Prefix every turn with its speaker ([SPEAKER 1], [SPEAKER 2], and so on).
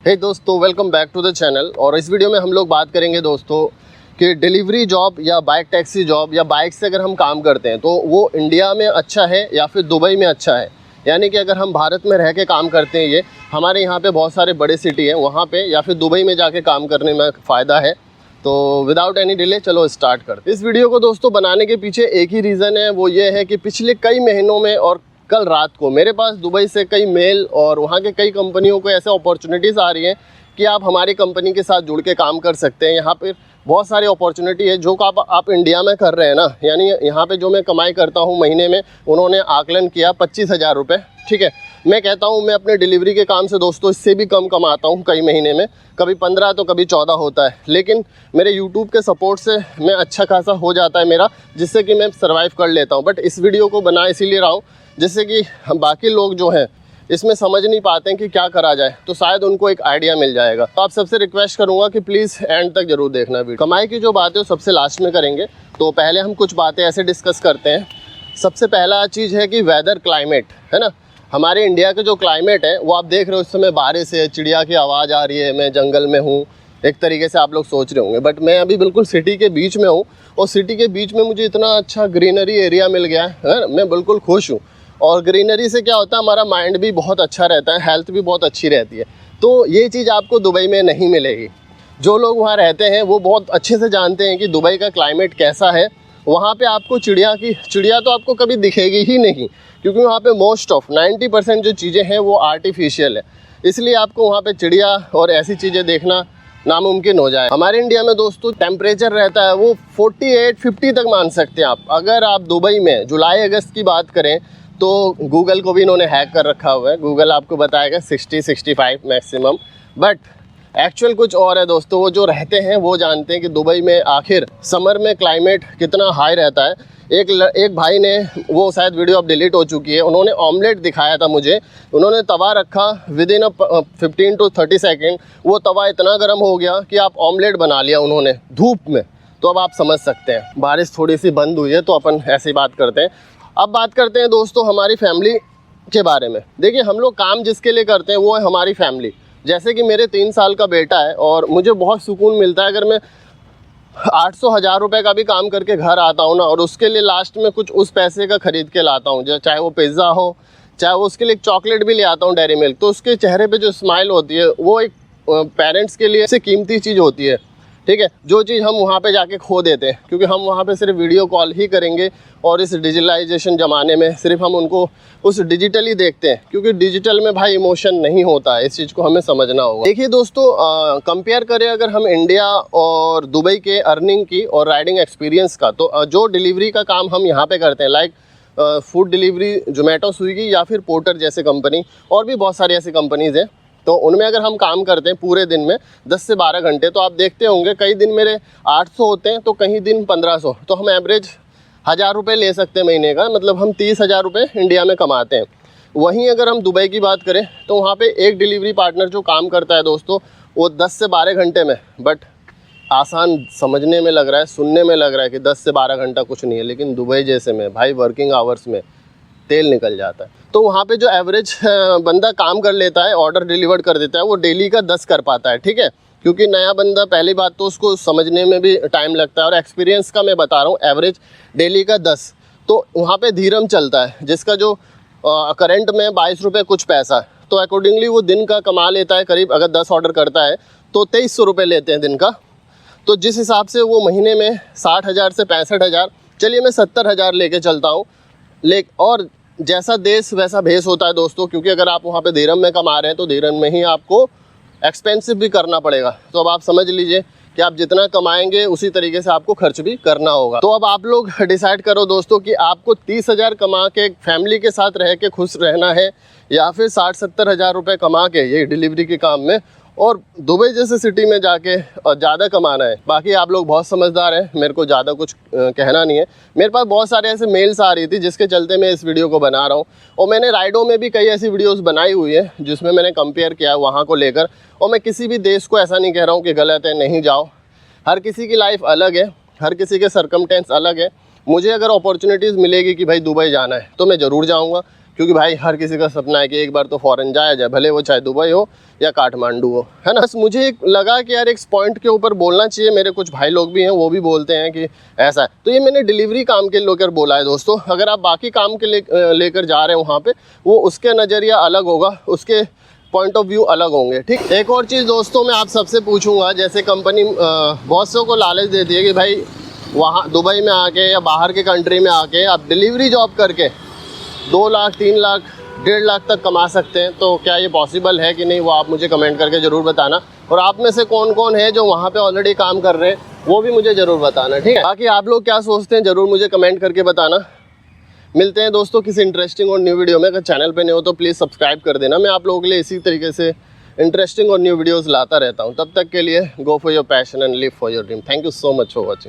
[SPEAKER 1] हे दोस्तों, welcome back to the channel. और इस वीडियो में हम लोग बात करेंगे दोस्तों कि डिलीवरी जॉब या बाइक टैक्सी जॉब या बाइक से अगर हम काम करते हैं तो वो इंडिया में अच्छा है या फिर दुबई में अच्छा है। यानी कि अगर हम भारत में रह के काम करते हैं, ये हमारे यहाँ पे बहुत सारे बड़े सिटी हैं वहाँ पे, या फिर दुबई में जाके काम करने में फ़ायदा है। तो विदाउट एनी डिले चलो स्टार्ट करते हैं। इस वीडियो को दोस्तों बनाने के पीछे एक ही रीज़न है, वो ये है कि पिछले कई महीनों में और कल रात को मेरे पास दुबई से कई मेल और वहाँ के कई कंपनियों को ऐसे अपॉर्चुनिटीज़ आ रही हैं कि आप हमारी कंपनी के साथ जुड़ के काम कर सकते हैं। यहाँ पर बहुत सारी अपॉर्चुनिटी है जो आप इंडिया में कर रहे हैं ना। यानी यहाँ पे जो मैं कमाई करता हूँ महीने में, उन्होंने आकलन किया 25,000 रुपये। ठीक है, मैं कहता हूँ मैं अपने डिलीवरी के काम से दोस्तों इससे भी कम कमाता हूँ कई महीने में, कभी 15 तो कभी 14 होता है। लेकिन मेरे यूट्यूब के सपोर्ट से मैं अच्छा खासा हो जाता है मेरा, जिससे कि मैं सर्वाइव कर लेता हूँ। बट इस वीडियो को बना इसीलिए रहा हूँ जिससे कि बाकी लोग जो हैं इसमें समझ नहीं पाते हैं कि क्या करा जाए, तो शायद उनको एक आइडिया मिल जाएगा। तो आप सबसे रिक्वेस्ट करूंगा कि प्लीज़ एंड तक जरूर देखना वीडियो। कमाई की जो बात है वो सबसे लास्ट में करेंगे, तो पहले हम कुछ बातें ऐसे डिस्कस करते हैं। सबसे पहला चीज़ है कि वेदर, क्लाइमेट है ना। हमारे इंडिया का जो क्लाइमेट है वो आप देख रहे हो, इस समय बारिश है, चिड़िया की आवाज़ आ रही है, मैं जंगल में हूँ एक तरीके से आप लोग सोच रहे होंगे। बट मैं अभी बिल्कुल सिटी के बीच में हूँ, और सिटी के बीच में मुझे इतना अच्छा ग्रीनरी एरिया मिल गया है, मैं बिल्कुल खुश हूँ। और ग्रीनरी से क्या होता है, हमारा माइंड भी बहुत अच्छा रहता है, हेल्थ भी बहुत अच्छी रहती है। तो ये चीज़ आपको दुबई में नहीं मिलेगी। जो लोग वहाँ रहते हैं वो बहुत अच्छे से जानते हैं कि दुबई का क्लाइमेट कैसा है। वहाँ पे आपको चिड़िया तो आपको कभी दिखेगी ही नहीं, क्योंकि वहाँ पे मोस्ट ऑफ 90% जो चीज़ें हैं वो आर्टिफिशियल है। इसलिए आपको वहाँ पे चिड़िया और ऐसी चीज़ें देखना नामुमकिन हो जाए। हमारे इंडिया में दोस्तों टेम्परेचर रहता है वो 48-50 तक मान सकते हैं आप। अगर आप दुबई में जुलाई अगस्त की बात करें तो गूगल को भी इन्होंने हैक कर रखा हुआ है, गूगल आपको बताएगा 60-65 मैक्सिमम। बट एक्चुअल कुछ और है दोस्तों, वो जो रहते हैं वो जानते हैं कि दुबई में आखिर समर में क्लाइमेट कितना हाई रहता है। एक भाई ने, वो शायद वीडियो अब डिलीट हो चुकी है, उन्होंने ऑमलेट दिखाया था मुझे। उन्होंने तवा रखा, विद इन 15 to 30 सेकेंड वो तवा इतना गर्म हो गया कि आप ऑमलेट बना लिया उन्होंने धूप में। तो अब आप समझ सकते हैं। बारिश थोड़ी सी बंद हुई है तो अपन ऐसी बात करते हैं। अब बात करते हैं दोस्तों हमारी फैमिली के बारे में। देखिए, हम लोग काम जिसके लिए करते हैं वो है हमारी फैमिली। जैसे कि मेरे 3 साल का बेटा है और मुझे बहुत सुकून मिलता है अगर मैं 800-1000 रुपये का भी काम करके घर आता हूँ ना, और उसके लिए लास्ट में कुछ उस पैसे का ख़रीद के लाता हूँ, चाहे वो पिज़्ज़ा हो, चाहे वो उसके लिए एक चॉकलेट भी ले आता हूँ डेयरी मिल्क, तो उसके चेहरे पे जो स्माइल होती है वो एक पेरेंट्स के लिए सबसे कीमती चीज़ होती है। ठीक है, जो चीज़ हम वहाँ पे जाके खो देते हैं, क्योंकि हम वहाँ पे सिर्फ वीडियो कॉल ही करेंगे और इस डिजिटलाइजेशन ज़माने में सिर्फ हम उनको उस डिजिटली देखते हैं, क्योंकि डिजिटल में भाई इमोशन नहीं होता है। इस चीज़ को हमें समझना होगा। देखिए दोस्तों, कंपेयर करें अगर हम इंडिया और दुबई के अर्निंग की और राइडिंग एक्सपीरियंस का, तो जो डिलीवरी का काम हम यहाँ पर करते हैं, like food delivery, Zomato, Swiggy या फिर पोर्टर जैसे कंपनी, और भी बहुत सारी ऐसी कंपनीज़ हैं, तो उनमें अगर हम काम करते हैं पूरे दिन में 10 से 12 घंटे, तो आप देखते होंगे कई दिन मेरे 800 होते हैं तो कहीं दिन 1500, तो हम एवरेज 1000 रुपये ले सकते हैं महीने का। मतलब हम 30,000 रुपये इंडिया में कमाते हैं। वहीं अगर हम दुबई की बात करें तो वहाँ पे एक डिलीवरी पार्टनर जो काम करता है दोस्तों, वो 10 से 12 घंटे में, बट आसान समझने में लग रहा है, सुनने में लग रहा है कि 10 से 12 घंटा कुछ नहीं है, लेकिन दुबई जैसे में भाई वर्किंग आवर्स में तेल निकल जाता है। तो वहाँ पे जो एवरेज बंदा काम कर लेता है, ऑर्डर डिलीवर कर देता है, वो डेली का 10 कर पाता है। ठीक है, क्योंकि नया बंदा, पहली बात तो उसको समझने में भी टाइम लगता है, और एक्सपीरियंस का मैं बता रहा हूँ, एवरेज डेली का 10। तो वहाँ पे धीरम चलता है, जिसका जो करंट में 22 रुपये कुछ पैसा है, तो अकॉर्डिंगली वो दिन का कमा लेता है करीब। अगर 10 ऑर्डर करता है तो 2300 रुपये लेते हैं दिन का। तो जिस हिसाब से वो महीने में 60,000 से 65,000, चलिए मैं 70,000 लेके चलता हूँ। और जैसा देश वैसा भेस होता है दोस्तों, क्योंकि अगर आप वहाँ पे दिरहम में कमा रहे हैं तो दिरहम में ही आपको एक्सपेंसिव भी करना पड़ेगा। तो अब आप समझ लीजिए कि आप जितना कमाएंगे उसी तरीके से आपको खर्च भी करना होगा। तो अब आप लोग डिसाइड करो दोस्तों कि आपको 30,000 कमा के फैमिली के साथ रह के खुश रहना है, या फिर 60-70,000 रुपये कमा के ये डिलीवरी के काम में और दुबई जैसे सिटी में जाके ज़्यादा कमाना है। बाकी आप लोग बहुत समझदार हैं, मेरे को ज़्यादा कुछ कहना नहीं है। मेरे पास बहुत सारे ऐसे मेल्स आ रही थी जिसके चलते मैं इस वीडियो को बना रहा हूँ, और मैंने राइडों में भी कई ऐसी वीडियोस बनाई हुई है जिसमें मैंने कंपेयर किया वहाँ को लेकर। और मैं किसी भी देश को ऐसा नहीं कह रहा हूँ कि गलत है, नहीं जाओ। हर किसी की लाइफ अलग है, हर किसी के सरकमटेंस अलग है। मुझे अगर अपॉर्चुनिटीज़ मिलेगी कि भाई दुबई जाना है तो मैं ज़रूर जाऊँगा, क्योंकि भाई हर किसी का सपना है कि एक बार तो फॉरेन जाया जाए, भले वो चाहे दुबई हो या काठमांडू हो, है ना। बस मुझे एक लगा कि यार एक पॉइंट के ऊपर बोलना चाहिए, मेरे कुछ भाई लोग भी हैं वो भी बोलते हैं कि ऐसा है, तो ये मैंने डिलीवरी काम के लेकर बोला है दोस्तों। अगर आप बाकी काम के लेकर जा रहे हैं वहाँ पे, वो उसके नज़रिया अलग होगा, उसके पॉइंट ऑफ व्यू अलग होंगे, ठीक। एक और चीज़ दोस्तों मैं आप सबसे पूछूंगा, जैसे कंपनी बहुत सौ को लालच देती है कि भाई वहाँ दुबई में आके या बाहर के कंट्री में आके आप डिलीवरी जॉब करके 2 लाख 3 लाख 1.5 लाख तक कमा सकते हैं, तो क्या ये पॉसिबल है कि नहीं, वो आप मुझे कमेंट करके ज़रूर बताना। और आप में से कौन कौन है जो वहाँ पे ऑलरेडी काम कर रहे हैं, वो भी मुझे ज़रूर बताना, ठीक है। बाकी आप लोग क्या सोचते हैं ज़रूर मुझे कमेंट करके बताना। मिलते हैं दोस्तों किसी इंटरेस्टिंग और न्यू वीडियो में। अगर चैनल पे नहीं हो तो प्लीज़ सब्सक्राइब कर देना, मैं आप लोगों के लिए इसी तरीके से इंटरेस्टिंग और न्यू वीडियोज़ लाता रहता हूँ। तब तक के लिए go for your passion and live for your dream. Thank you so much for watching.